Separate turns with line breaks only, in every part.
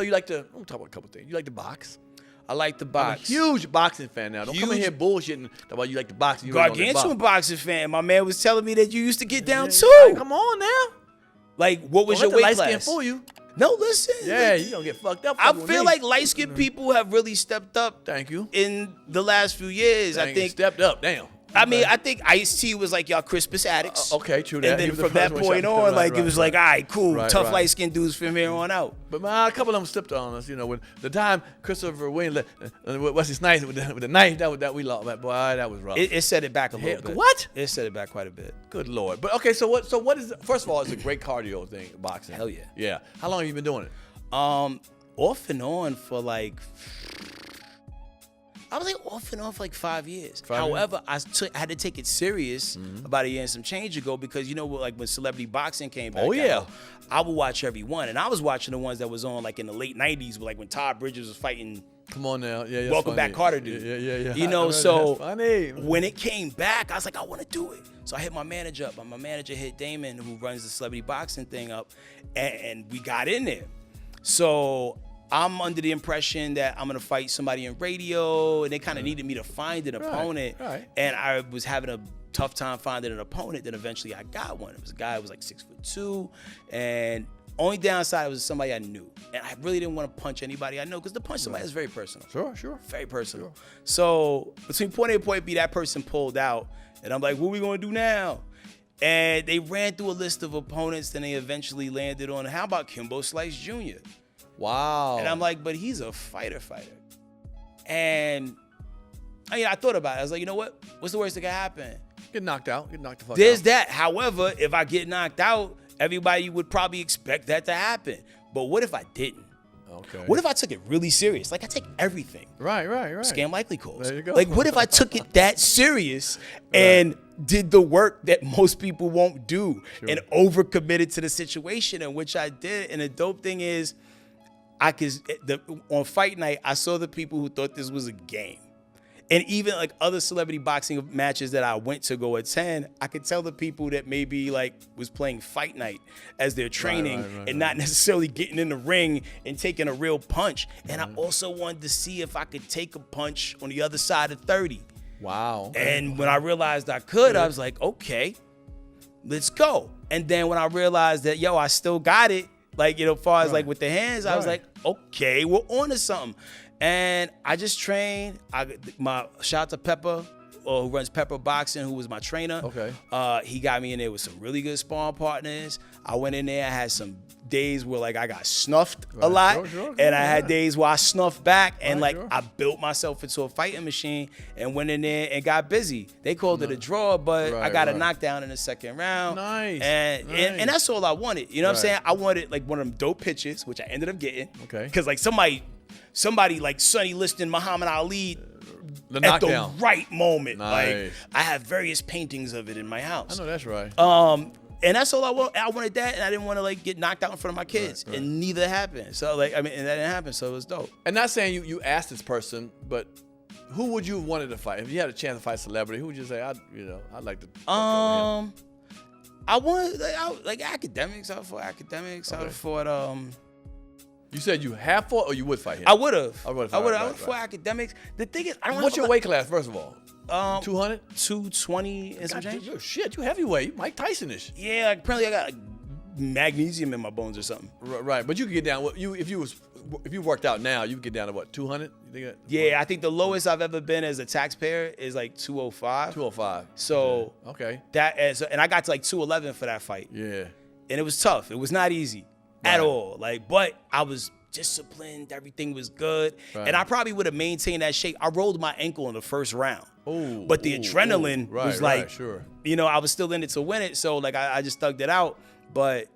So you like to, we'll talk about a couple things. You like to box.
I like to box.
I'm a huge boxing fan now. Don't come in here bullshitting about you like to box.
Gargantuan boxing fan. My man was telling me that you used to get down too.
Like, come on now.
Like, what was your weight class? Light skin
for you.
No, listen.
Yeah, you gonna get fucked up.
I feel like light-skinned people have really stepped up.
Thank you.
In the last few years, I think
stepped up. Damn.
I mean, I think Ice-T was like y'all Crispus Attucks.
Okay, true that.
And then from that point on, like it was like, all right, cool, tough light-skinned dudes from here on out.
But a couple of them slipped on us, you know. When the time Christopher Williams, what's his name with the knife that we lost, boy, that was rough.
It set it back a little bit.
What?
It set it back quite a bit.
Good Lord. But okay, so what is? First of all, it's a great cardio thing, boxing.
Hell yeah.
Yeah. How long have you been doing it?
Off and on for like. I was like off and on for like 5 years. However, I had to take it serious about a year and some change ago because you know like when celebrity boxing came back out, I would watch every one. And I was watching the ones that was on like in the late 90s, like when Todd Bridges was fighting.
Come on now. Yeah,
Welcome Back Carter dude.
Yeah.
You know, so when it came back, I was like, I want to do it. So I hit my manager up. My manager hit Damon, who runs the celebrity boxing thing up, and we got in there. So I'm under the impression that I'm gonna fight somebody in radio, and they kind of needed me to find an opponent.
Right.
And I was having a tough time finding an opponent. Then eventually I got one. It was a guy who was like 6'2", and only downside was somebody I knew, and I really didn't want to punch anybody I know because to punch somebody is very personal.
Sure.
Very personal. Sure. So between point A and point B, that person pulled out, and I'm like, what are we gonna do now? And they ran through a list of opponents, then they eventually landed on, how about Kimbo Slice Jr.?
Wow.
And I'm like, but he's a fighter. And I thought about it. I was like, you know what? What's the worst that could happen?
Get knocked out. Get knocked the fuck out.
There's that. However, if I get knocked out, everybody would probably expect that to happen. But what if I didn't?
Okay.
What if I took it really serious? Like I take everything.
Right.
Scam likely calls.
There you go.
Like what if I took it that serious and did the work that most people won't do and overcommitted to the situation, in which I did. And the dope thing is, on fight night, I saw the people who thought this was a game. And even like other celebrity boxing matches that I went to go attend, I could tell the people that maybe like was playing fight night as they're training and not necessarily getting in the ring and taking a real punch. And I also wanted to see if I could take a punch on the other side of 30.
Wow.
And when I realized I could, I was like, okay, let's go. And then when I realized that, I still got it, like, as far as like with the hands, I was like, okay, we're on to something. And I just trained. My shout out to Pepper, who runs Pepper Boxing, who was my trainer.
Okay.
He got me in there with some really good sparring partners. I went in there. I had some days where like I got snuffed a lot, and I had days where I snuffed back, and I built myself into a fighting machine and went in there and got busy. They called it a draw, but I got a knockdown in the second round.
Nice.
And that's all I wanted. You know what I'm saying? I wanted like one of them dope pitches, which I ended up getting.
Okay.
Because like somebody like Sonny Liston, Muhammad Ali.
The
at
knockdown.
The right moment.
Nice.
Like I have various paintings of it in my house.
I know that's right.
And that's all I want. I wanted that, and I didn't want to like get knocked out in front of my kids, and neither happened. So and that didn't happen. So it was dope.
And not saying you asked this person, but who would you have wanted to fight if you had a chance to fight a celebrity? Who would you say I'd like to?
I want like academics. I fought academics. I would have fought.
You said you have fought, or you would fight him?
I would have.
I would
have fought academics. The thing is, I don't.
What's your weight class, first of all? 200,
220, and some change.
Shit, you heavyweight, Mike Tyson-ish.
Yeah, apparently I got like magnesium in my bones or something.
Right, but you could get down. If you worked out now, you could get down to what, 200?
Yeah, I think the lowest I've ever been as a taxpayer is like 205.
205.
So
okay,
and I got to like 211 for that fight.
Yeah,
and it was tough. It was not easy at all. Like, but I was disciplined. Everything was good, and I probably would have maintained that shape. I rolled my ankle in the first round. But the adrenaline was like, I was still in it to win it. So like I just thugged it out. But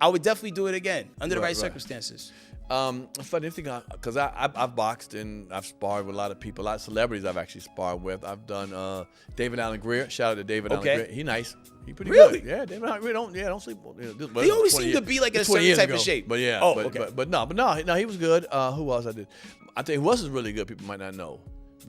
I would definitely do it again under the right circumstances.
Funny thing, because I've boxed and I've sparred with a lot of people, a lot of celebrities I've actually sparred with. I've done David Allen Greer. Shout out to David Allen Greer. He nice. He pretty good. Yeah, David Allen Greer don't sleep.
He always seemed to be like in a certain type of shape.
But yeah. But no, he was good. Who else I did? I tell you who else is really good. People might not know.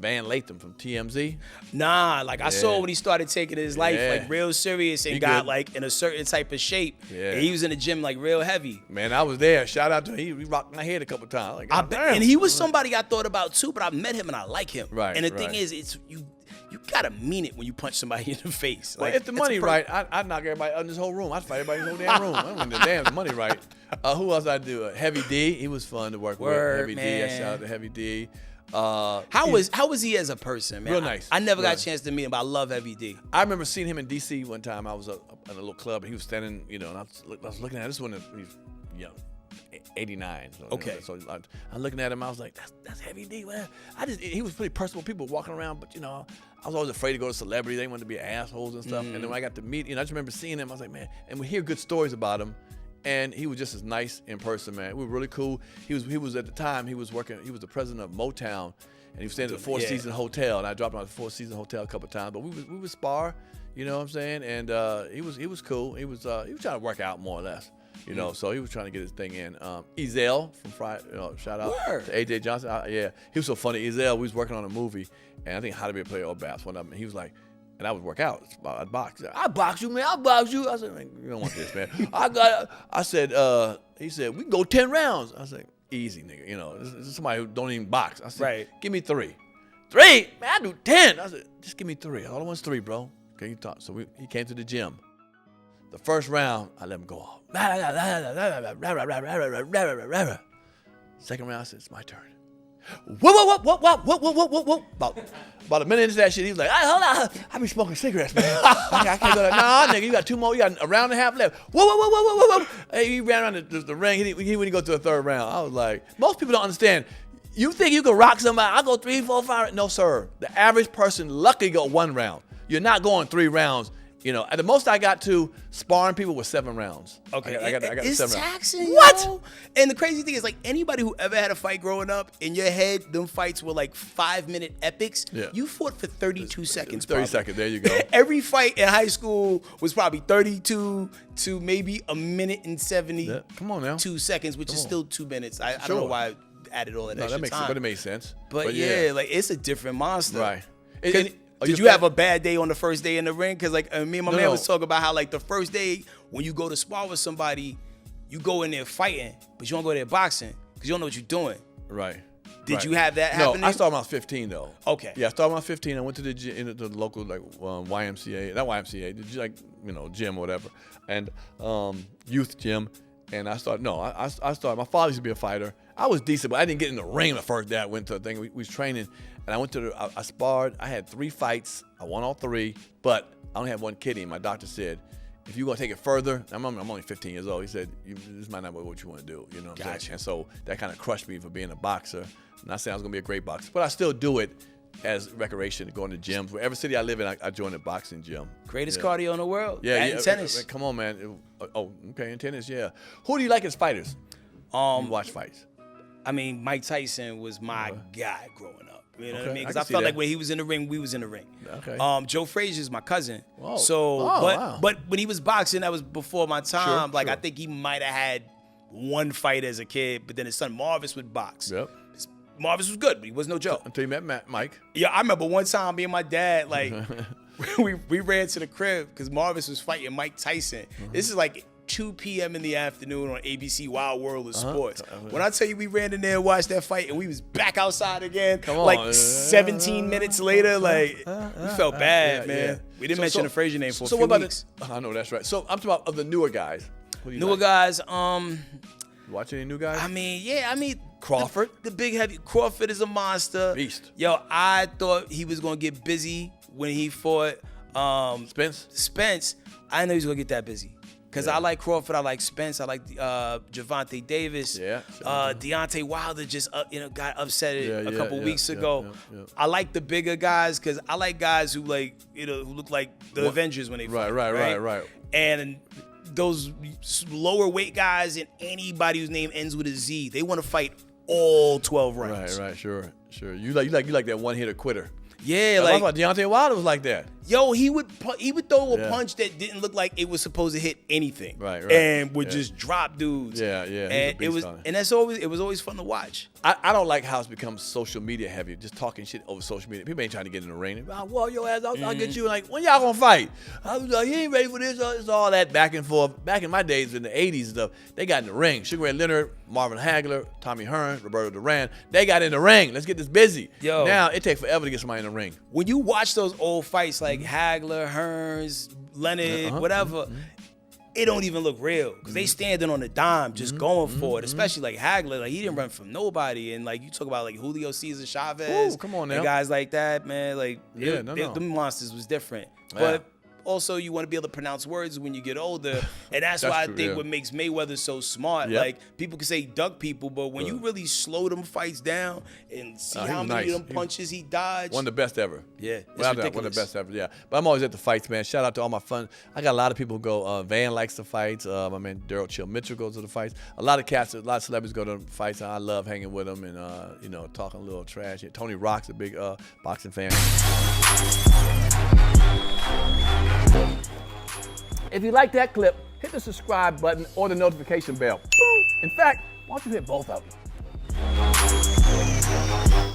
Van Lathan from TMZ.
Nah, like I saw when he started taking his life like real serious and got
good.
like in a certain type of shape.
Yeah.
And he was in the gym like real heavy.
Man, I was there. Shout out to him. He rocked my head a couple times. Like,
And he was somebody I thought about too, but I met him and I like him.
Right.
And the thing is, it's you gotta mean it when you punch somebody in the face.
Well,
Like,
if the money right, I'd knock everybody out in this whole room. I'd fight everybody in this whole damn room. I mean, the damn money right. Who else I do? Heavy D. He was fun to work with. Heavy
man.
D. Shout out to Heavy D.
How was he as a person, man?
Real nice.
I never got a chance to meet him, but I love Heavy D.
I remember seeing him in D.C. one time. I was up in a little club, and he was standing, and I was looking at this one. He's, 89. So,
Okay.
So I'm looking at him. I was like, that's Heavy D. Man. He was pretty personable. People walking around, but I was always afraid to go to celebrities. They wanted to be assholes and stuff. And then when I got to meet, I just remember seeing him. I was like, man. And we hear good stories about him. And he was just as nice in person, man. We were really cool. He was at the time, he was the president of Motown, and he was staying at the Four Seasons Hotel. And I dropped him at the Four Seasons Hotel a couple of times. But we would spar, you know what I'm saying? And he was cool. He was trying to work out more or less. So he was trying to get his thing in. Ezel from Friday, shout out to AJ Johnson. He was so funny. Ezel, we was working on a movie, and I think How to Be a Player or Bass one of them. And he was like, and I would work out. I'd box. I box you, man. I box you. I said, man, you don't want this, man. I said, he said, we can go 10 rounds. I said, easy, nigga. This is somebody who don't even box. I said, give me 3. 3? Man, I do 10. I said, just give me 3. All I want is 3, bro. Okay, you talk. So he came to the gym. The first round, I let him go off. Second round, I said, it's my turn. Whoa. About a minute into that shit, he was like, hey, hold on. I be smoking cigarettes, man. I can't go there. Nah, nigga, you got 2 more. You got a round and a half left. Whoa. Hey, he ran around the ring. He wouldn't go to the third round. I was like, most people don't understand. You think you can rock somebody? I go 3, 4, 5. No, sir. The average person luckily go 1 round. You're not going 3 rounds. At the most I got to sparring people with 7 rounds.
Okay,
I got
it's
7
taxing,
rounds. What?
Yo. And the crazy thing is, like, anybody who ever had a fight growing up, in your head, them fights were like 5-minute epics.
Yeah.
You fought for 32 seconds.
30 seconds. There you go.
Every fight in high school was probably 32 to maybe a minute and 72
Come on now.
seconds, which is still 2 minutes. I don't know why I added all that extra
that makes
time.
sense, but it made sense.
But yeah, like, it's a different monster.
Right.
Did you have a bad day on the first day in the ring? Because like me and my man was talking about how like the first day when you go to spar with somebody, you go in there fighting, but you don't go there boxing because you don't know what you're doing.
Right.
Did you have that happen?
No, I started when I was 15 though.
Okay.
Yeah, I started when I was 15. I went to the local like YMCA, not YMCA, like gym or whatever, and youth gym. And I started. I started. My father used to be a fighter. I was decent, but I didn't get in the ring the first day I went to the thing. We was training, and I went to I sparred. I had 3 fights. I won all 3, but I only had 1 kidney. My doctor said, if you're gonna take it further, I'm only 15 years old. He said, this might not be what you want to do. You know what I'm saying? And so that kind of crushed me for being a boxer. I'm not saying I was gonna be a great boxer, but I still do it as recreation, going to gyms. Wherever city I live in, I joined a boxing gym.
Greatest cardio in the world.
Yeah,
and tennis.
Come on, man. Okay, in tennis, yeah. Who do you like as fighters? You watch fights.
I mean, Mike Tyson was my guy growing up. You know what I mean? Because
I
I
see
felt
that.
like when he was in the ring, we was in the ring.
Okay.
Joe Frazier's my cousin.
Whoa.
So,
Wow.
but when he was boxing, that was before my time.
Sure.
I think he might have had 1 fight as a kid, but then his son Marvis would box.
Yep.
Marvis was good, but he was no joke.
Until you met Mike.
Yeah, I remember one time me and my dad, like, we ran to the crib because Marvis was fighting Mike Tyson. This is like 2 p.m. in the afternoon on ABC Wild World of Sports. When I tell you we ran in there and watched that fight and we was back outside again,
Come on.
like 17 minutes later, like, we felt bad, man.
yeah.
We didn't mention the Frazier name for a few
what about
weeks.
I know, that's right. So I'm talking about of the newer guys. Who do you
Newer
like?
guys,
Watch any new guys?
I mean,
Crawford?
The big heavy Crawford is a monster.
Beast.
Yo, I thought he was gonna get busy when he fought Spence. I didn't know he was gonna get that busy. Cause I like Crawford, I like Spence, I like Gervonta Davis.
Yeah.
Deontay Wilder just got upset a couple weeks
yeah,
ago.
yeah.
I like the bigger guys because I like guys who who look like the Avengers when they fight.
Right.
And those lower weight guys and anybody whose name ends with a Z, they want to fight all 12 rounds.
Right, sure. You like that one hitter quitter.
Yeah,
Deontay Wilder was like that.
Yo, he would throw a punch that didn't look like it was supposed to hit anything.
Right.
And would just drop dudes.
Yeah.
And it was always fun to watch.
I don't like how it's become social media heavy, just talking shit over social media. People ain't trying to get in the ring. I'll wall your ass, I'll get you. Like, when y'all gonna fight? I was like, you ain't ready for this. It's all that back and forth. Back in my days in the 80s and stuff, they got in the ring. Sugar Ray Leonard, Marvin Hagler, Tommy Hearn, Roberto Duran, they got in the ring. Let's get this busy.
Yo.
Now it takes forever to get somebody in the ring.
When you watch those old fights like Hagler, Hearns, Leonard, whatever, it don't even look real because they standing on the dime just going for it. Especially like Hagler, like he didn't run from nobody. And like you talk about like Julio Cesar Chavez,
come on now,
and guys like that, man. Like them monsters was different, but. Also, you want to be able to pronounce words when you get older. And that's why I think what makes Mayweather so smart. Like, people can say duck people, but when you really slow them fights down and see how many of them punches he dodged.
One of the best ever.
Yeah, it's
ridiculous. One of the best ever, yeah. But I'm always at the fights, man. Shout out to all my fun. I got a lot of people who go. Van likes the fights. My man Daryl Chill Mitchell goes to the fights. A lot of celebrities go to the fights, and I love hanging with them and, talking a little trash. Tony Rock's a big boxing fan. If you like that clip, hit the subscribe button or the notification bell. In fact, why don't you hit both of them?